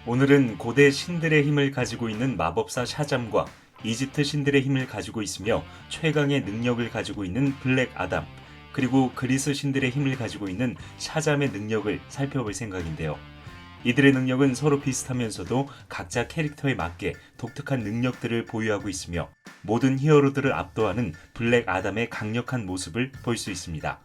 오늘은 고대 신들의 힘을 가지고 있는 마법사 샤잠과 이집트 신들의 힘을 가지고 있으며 최강의 능력을 가지고 있는 블랙 아담, 그리고 그리스 신들의 힘을 가지고 있는 샤잠의 능력을 살펴볼 생각인데요. 이들의 능력은 서로 비슷하면서도 각자 캐릭터에 맞게 독특한 능력들을 보유하고 있으며 모든 히어로들을 압도하는 블랙 아담의 강력한 모습을 볼 수 있습니다.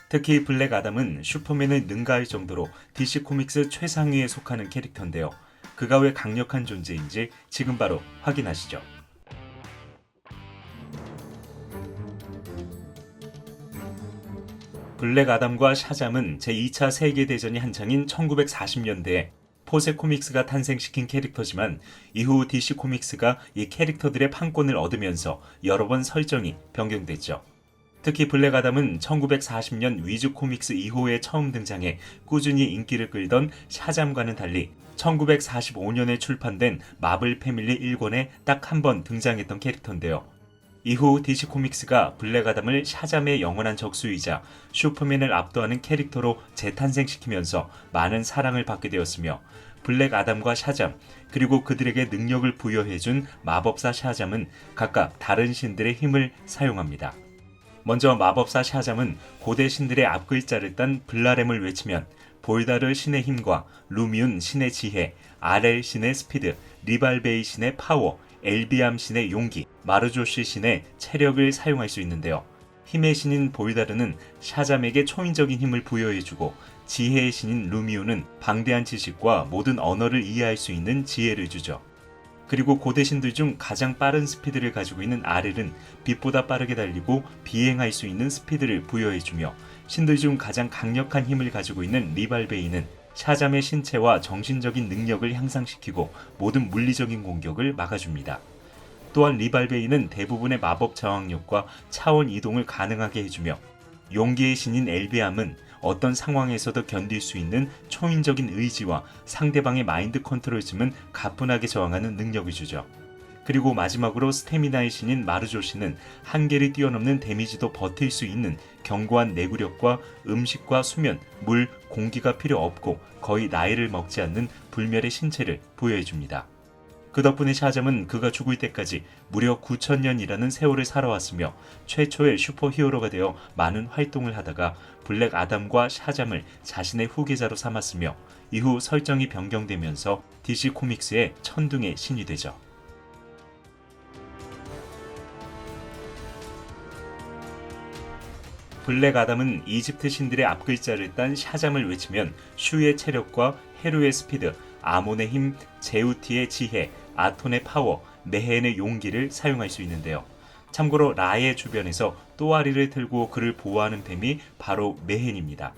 특히 블랙 아담은 슈퍼맨을 능가할 정도로 DC 코믹스 최상위에 속하는 캐릭터인데요. 그가 왜 강력한 존재인지 지금 바로 확인하시죠. 블랙 아담과 샤잠은 제2차 세계대전이 한창인 1940년대에 포세 코믹스가 탄생시킨 캐릭터지만 이후 DC 코믹스가 이 캐릭터들의 판권을 얻으면서 여러 번 설정이 변경됐죠. 특히 블랙 아담은 1940년 위즈 코믹스 이후에 처음 등장해 꾸준히 인기를 끌던 샤잠과는 달리 1945년에 출판된 마블 패밀리 1권에 딱 한 번 등장했던 캐릭터인데요. 이후 DC 코믹스가 블랙 아담을 샤잠의 영원한 적수이자 슈퍼맨을 압도하는 캐릭터로 재탄생시키면서 많은 사랑을 받게 되었으며 블랙 아담과 샤잠, 그리고 그들에게 능력을 부여해준 마법사 샤잠은 각각 다른 신들의 힘을 사용합니다. 먼저 마법사 샤잠은 고대 신들의 앞글자를 딴 블라렘을 외치면 볼다르 신의 힘과 루미운 신의 지혜, 아렐 신의 스피드, 리발베이 신의 파워, 엘비암 신의 용기, 마르조시 신의 체력을 사용할 수 있는데요. 힘의 신인 볼다르는 샤잠에게 초인적인 힘을 부여해주고 지혜의 신인 루미우는 방대한 지식과 모든 언어를 이해할 수 있는 지혜를 주죠. 그리고 고대 신들 중 가장 빠른 스피드를 가지고 있는 아렐은 빛보다 빠르게 달리고 비행할 수 있는 스피드를 부여해주며 신들 중 가장 강력한 힘을 가지고 있는 리발베이는 샤잠의 신체와 정신적인 능력을 향상시키고 모든 물리적인 공격을 막아줍니다. 또한 리발베이는 대부분의 마법 저항력과 차원 이동을 가능하게 해주며 용기의 신인 엘비암은 어떤 상황에서도 견딜 수 있는 초인적인 의지와 상대방의 마인드 컨트롤즘은 가뿐하게 저항하는 능력을 주죠. 그리고 마지막으로 스태미나의 신인 마르조시는 한계를 뛰어넘는 데미지도 버틸 수 있는 견고한 내구력과 음식과 수면, 물, 공기가 필요 없고 거의 나이를 먹지 않는 불멸의 신체를 부여해줍니다. 그 덕분에 샤잠은 그가 죽을 때까지 무려 9,000년이라는 세월을 살아왔으며 최초의 슈퍼히어로가 되어 많은 활동을 하다가 블랙 아담과 샤잠을 자신의 후계자로 삼았으며 이후 설정이 변경되면서 DC 코믹스의 천둥의 신이 되죠. 블랙 아담은 이집트 신들의 앞글자를 딴 샤잠을 외치면 슈의 체력과 헤루의 스피드, 아몬의 힘, 제우티의 지혜, 아톤의 파워, 메헨의 용기를 사용할 수 있는데요. 참고로 라의 주변에서 또아리를 들고 그를 보호하는 뱀이 바로 메헨입니다.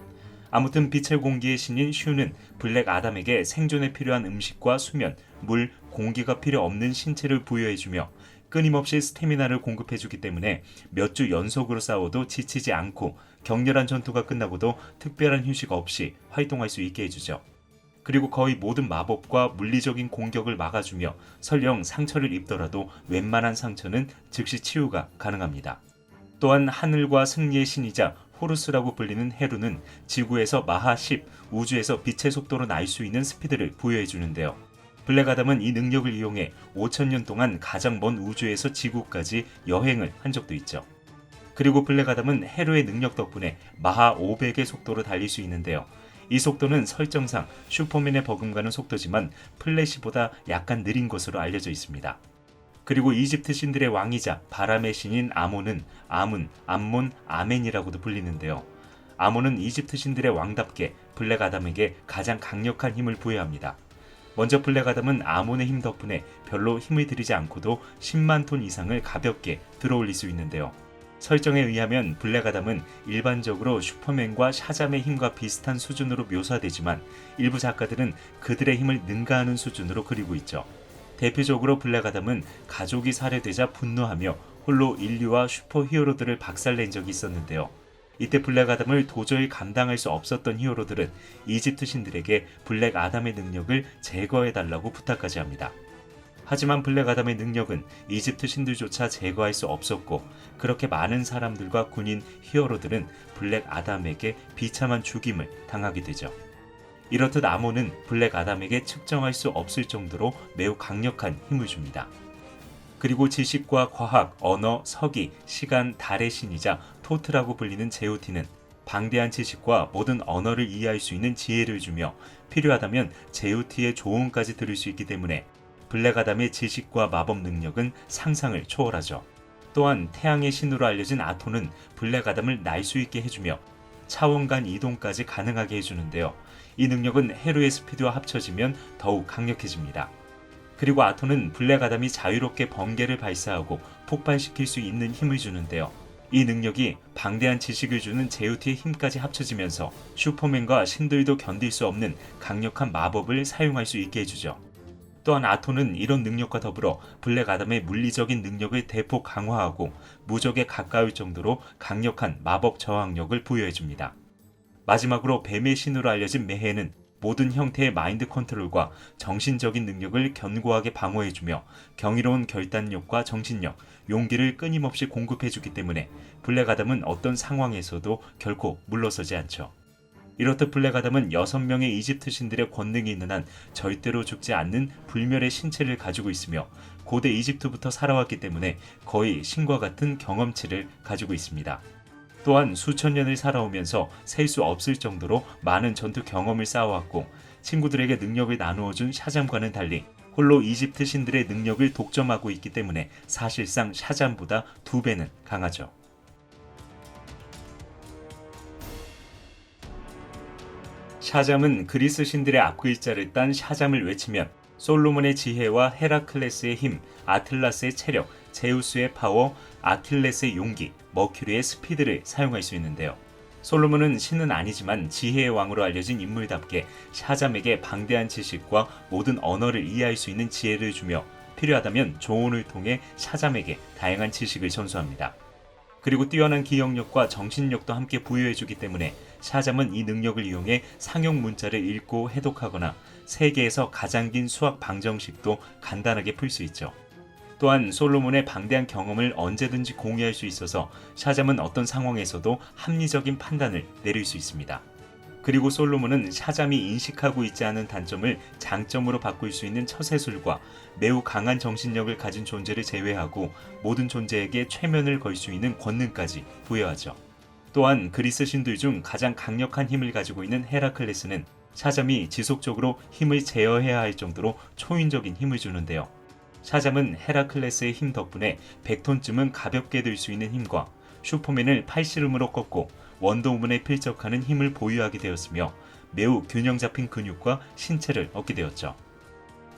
아무튼 빛의 공기의 신인 슈는 블랙 아담에게 생존에 필요한 음식과 수면, 물, 공기가 필요 없는 신체를 부여해주며 끊임없이 스태미나를 공급해주기 때문에 몇 주 연속으로 싸워도 지치지 않고 격렬한 전투가 끝나고도 특별한 휴식 없이 활동할 수 있게 해주죠. 그리고 거의 모든 마법과 물리적인 공격을 막아주며 설령 상처를 입더라도 웬만한 상처는 즉시 치유가 가능합니다. 또한 하늘과 승리의 신이자 호루스라고 불리는 헤루는 지구에서 마하 10, 우주에서 빛의 속도로 날 수 있는 스피드를 부여해주는데요. 블랙 아담은 이 능력을 이용해 5,000년 동안 가장 먼 우주에서 지구까지 여행을 한 적도 있죠. 그리고 블랙 아담은 헤루의 능력 덕분에 마하 500의 속도로 달릴 수 있는데요. 이 속도는 설정상 슈퍼맨에 버금가는 속도지만 플래시보다 약간 느린 것으로 알려져 있습니다. 그리고 이집트 신들의 왕이자 바람의 신인 아몬은 아문, 암몬, 아멘이라고도 불리는데요. 아몬은 이집트 신들의 왕답게 블랙 아담에게 가장 강력한 힘을 부여합니다. 먼저 블랙 아담은 아몬의 힘 덕분에 별로 힘을 들이지 않고도 10만 톤 이상을 가볍게 들어올릴 수 있는데요. 설정에 의하면 블랙 아담은 일반적으로 슈퍼맨과 샤잠의 힘과 비슷한 수준으로 묘사되지만 일부 작가들은 그들의 힘을 능가하는 수준으로 그리고 있죠. 대표적으로 블랙 아담은 가족이 살해되자 분노하며 홀로 인류와 슈퍼히어로들을 박살낸 적이 있었는데요. 이때 블랙 아담을 도저히 감당할 수 없었던 히어로들은 이집트 신들에게 블랙 아담의 능력을 제거해달라고 부탁까지 합니다. 하지만 블랙 아담의 능력은 이집트 신들조차 제거할 수 없었고 그렇게 많은 사람들과 군인, 히어로들은 블랙 아담에게 비참한 죽임을 당하게 되죠. 이렇듯 아몬은 블랙 아담에게 측정할 수 없을 정도로 매우 강력한 힘을 줍니다. 그리고 지식과 과학, 언어, 서기, 시간, 달의 신이자 토트라고 불리는 제오티는 방대한 지식과 모든 언어를 이해할 수 있는 지혜를 주며 필요하다면 제오티의 조언까지 들을 수 있기 때문에 블랙 아담의 지식과 마법 능력은 상상을 초월하죠. 또한 태양의 신으로 알려진 아토는 블랙 아담을 날 수 있게 해주며 차원 간 이동까지 가능하게 해주는데요. 이 능력은 헤루의 스피드와 합쳐지면 더욱 강력해집니다. 그리고 아토는 블랙 아담이 자유롭게 번개를 발사하고 폭발시킬 수 있는 힘을 주는데요. 이 능력이 방대한 지식을 주는 제우티의 힘까지 합쳐지면서 슈퍼맨과 신들도 견딜 수 없는 강력한 마법을 사용할 수 있게 해주죠. 또한 아토는 이런 능력과 더불어 블랙 아담의 물리적인 능력을 대폭 강화하고 무적에 가까울 정도로 강력한 마법 저항력을 부여해줍니다. 마지막으로 뱀의 신으로 알려진 메헤는 모든 형태의 마인드 컨트롤과 정신적인 능력을 견고하게 방어해주며 경이로운 결단력과 정신력, 용기를 끊임없이 공급해주기 때문에 블랙 아담은 어떤 상황에서도 결코 물러서지 않죠. 이렇듯 블랙 아담은 6명의 이집트 신들의 권능이 있는 한 절대로 죽지 않는 불멸의 신체를 가지고 있으며 고대 이집트부터 살아왔기 때문에 거의 신과 같은 경험치를 가지고 있습니다. 또한 수천 년을 살아오면서 셀 수 없을 정도로 많은 전투 경험을 쌓아왔고 친구들에게 능력을 나누어준 샤잠과는 달리 홀로 이집트 신들의 능력을 독점하고 있기 때문에 사실상 샤잠보다 2배는 강하죠. 샤잠은 그리스 신들의 앞글자를 딴 샤잠을 외치면 솔로몬의 지혜와 헤라클레스의 힘, 아틀라스의 체력, 제우스의 파워, 아킬레스의 용기, 머큐리의 스피드를 사용할 수 있는데요. 솔로몬은 신은 아니지만 지혜의 왕으로 알려진 인물답게 샤잠에게 방대한 지식과 모든 언어를 이해할 수 있는 지혜를 주며 필요하다면 조언을 통해 샤잠에게 다양한 지식을 전수합니다. 그리고 뛰어난 기억력과 정신력도 함께 부여해주기 때문에 샤잠은 이 능력을 이용해 상용 문자를 읽고 해독하거나 세계에서 가장 긴 수학 방정식도 간단하게 풀 수 있죠. 또한 솔로몬의 방대한 경험을 언제든지 공유할 수 있어서 샤잠은 어떤 상황에서도 합리적인 판단을 내릴 수 있습니다. 그리고 솔로몬은 샤잠이 인식하고 있지 않은 단점을 장점으로 바꿀 수 있는 처세술과 매우 강한 정신력을 가진 존재를 제외하고 모든 존재에게 최면을 걸 수 있는 권능까지 부여하죠. 또한 그리스 신들 중 가장 강력한 힘을 가지고 있는 헤라클레스는 샤잠이 지속적으로 힘을 제어해야 할 정도로 초인적인 힘을 주는데요. 샤잠은 헤라클레스의 힘 덕분에 100톤쯤은 가볍게 들 수 있는 힘과 슈퍼맨을 팔씨름으로 꺾고 원더우먼에 필적하는 힘을 보유하게 되었으며 매우 균형 잡힌 근육과 신체를 얻게 되었죠.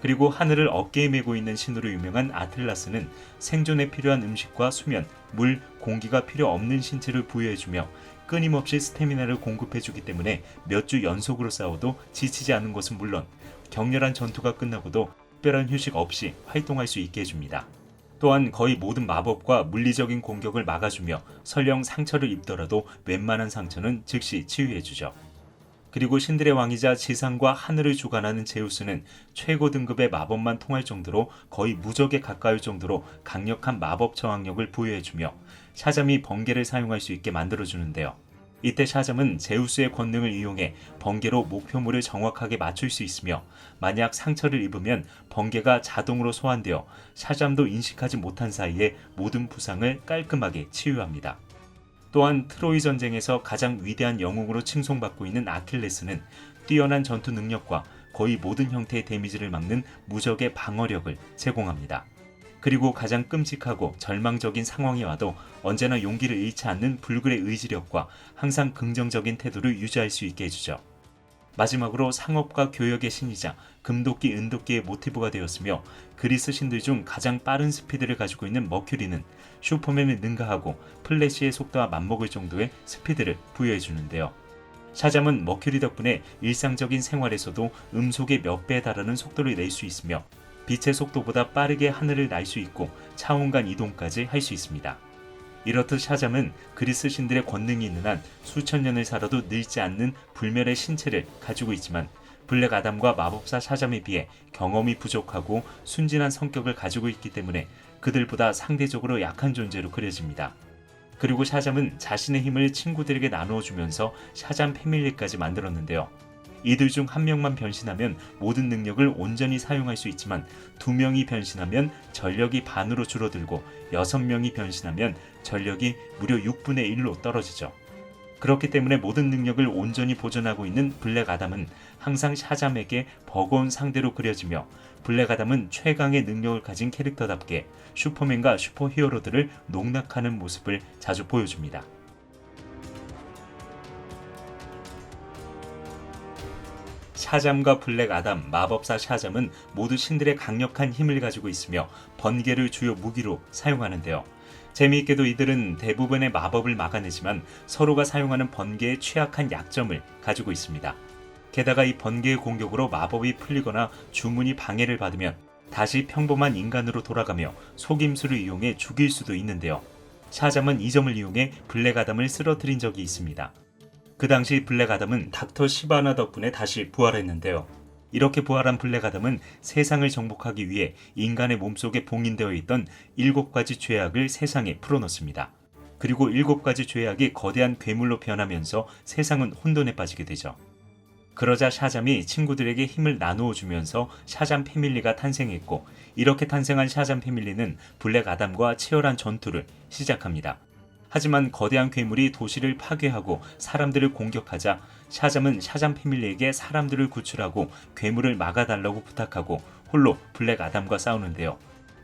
그리고 하늘을 어깨에 메고 있는 신으로 유명한 아틀라스는 생존에 필요한 음식과 수면, 물, 공기가 필요 없는 신체를 부여해주며 끊임없이 스태미나를 공급해주기 때문에 몇 주 연속으로 싸워도 지치지 않는 것은 물론 격렬한 전투가 끝나고도 특별한 휴식 없이 활동할 수 있게 해줍니다. 또한 거의 모든 마법과 물리적인 공격을 막아주며 설령 상처를 입더라도 웬만한 상처는 즉시 치유해주죠. 그리고 신들의 왕이자 지상과 하늘을 주관하는 제우스는 최고 등급의 마법만 통할 정도로 거의 무적에 가까울 정도로 강력한 마법 저항력을 부여해주며 샤잠이 번개를 사용할 수 있게 만들어주는데요. 이때 샤잠은 제우스의 권능을 이용해 번개로 목표물을 정확하게 맞출 수 있으며 만약 상처를 입으면 번개가 자동으로 소환되어 샤잠도 인식하지 못한 사이에 모든 부상을 깔끔하게 치유합니다. 또한 트로이 전쟁에서 가장 위대한 영웅으로 칭송받고 있는 아킬레스는 뛰어난 전투 능력과 거의 모든 형태의 데미지를 막는 무적의 방어력을 제공합니다. 그리고 가장 끔찍하고 절망적인 상황이 와도 언제나 용기를 잃지 않는 불굴의 의지력과 항상 긍정적인 태도를 유지할 수 있게 해주죠. 마지막으로 상업과 교역의 신이자 금도끼 은도끼의 모티브가 되었으며 그리스 신들 중 가장 빠른 스피드를 가지고 있는 머큐리는 슈퍼맨을 능가하고 플래시의 속도와 맞먹을 정도의 스피드를 부여해주는데요. 샤잠은 머큐리 덕분에 일상적인 생활에서도 음속의 몇 배에 달하는 속도를 낼 수 있으며 빛의 속도보다 빠르게 하늘을 날 수 있고 차원간 이동까지 할 수 있습니다. 이렇듯 샤잠은 그리스 신들의 권능이 있는 한 수천 년을 살아도 늙지 않는 불멸의 신체를 가지고 있지만 블랙 아담과 마법사 샤잠에 비해 경험이 부족하고 순진한 성격을 가지고 있기 때문에 그들보다 상대적으로 약한 존재로 그려집니다. 그리고 샤잠은 자신의 힘을 친구들에게 나누어 주면서 샤잠 패밀리까지 만들었는데요. 이들 중 한 명만 변신하면 모든 능력을 온전히 사용할 수 있지만 2명이 변신하면 전력이 반으로 줄어들고 6명이 변신하면 전력이 무려 6분의 1로 떨어지죠. 그렇기 때문에 모든 능력을 온전히 보존하고 있는 블랙 아담은 항상 샤잠에게 버거운 상대로 그려지며, 블랙 아담은 최강의 능력을 가진 캐릭터답게 슈퍼맨과 슈퍼히어로들을 농락하는 모습을 자주 보여줍니다. 샤잠과 블랙 아담, 마법사 샤잠은 모두 신들의 강력한 힘을 가지고 있으며 번개를 주요 무기로 사용하는데요. 재미있게도 이들은 대부분의 마법을 막아내지만 서로가 사용하는 번개의 취약한 약점을 가지고 있습니다. 게다가 이 번개의 공격으로 마법이 풀리거나 주문이 방해를 받으면 다시 평범한 인간으로 돌아가며 속임수를 이용해 죽일 수도 있는데요. 샤잠은 이 점을 이용해 블랙 아담을 쓰러뜨린 적이 있습니다. 그 당시 블랙 아담은 닥터 시바나 덕분에 다시 부활했는데요. 이렇게 부활한 블랙 아담은 세상을 정복하기 위해 인간의 몸속에 봉인되어 있던 7가지 죄악을 세상에 풀어놓습니다. 그리고 7가지 죄악이 거대한 괴물로 변하면서 세상은 혼돈에 빠지게 되죠. 그러자 샤잠이 친구들에게 힘을 나누어 주면서 샤잠 패밀리가 탄생했고, 이렇게 탄생한 샤잠 패밀리는 블랙 아담과 치열한 전투를 시작합니다. 하지만 거대한 괴물이 도시를 파괴하고 사람들을 공격하자 샤잠은 샤잠 패밀리에게 사람들을 구출하고 괴물을 막아달라고 부탁하고 홀로 블랙 아담과 싸우는데요.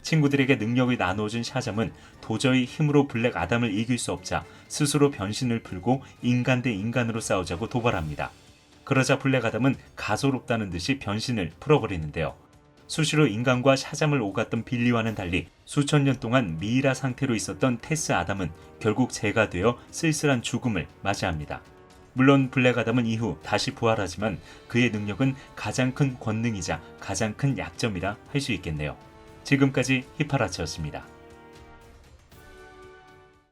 친구들에게 능력을 나누어준 샤잠은 도저히 힘으로 블랙 아담을 이길 수 없자 스스로 변신을 풀고 인간 대 인간으로 싸우자고 도발합니다. 그러자 블랙 아담은 가소롭다는 듯이 변신을 풀어버리는데요. 수시로 인간과 샤잠을 오갔던 빌리와는 달리 수천 년 동안 미이라 상태로 있었던 테스 아담은 결국 재가 되어 쓸쓸한 죽음을 맞이합니다. 물론 블랙 아담은 이후 다시 부활하지만 그의 능력은 가장 큰 권능이자 가장 큰 약점이라 할 수 있겠네요. 지금까지 히파라치였습니다.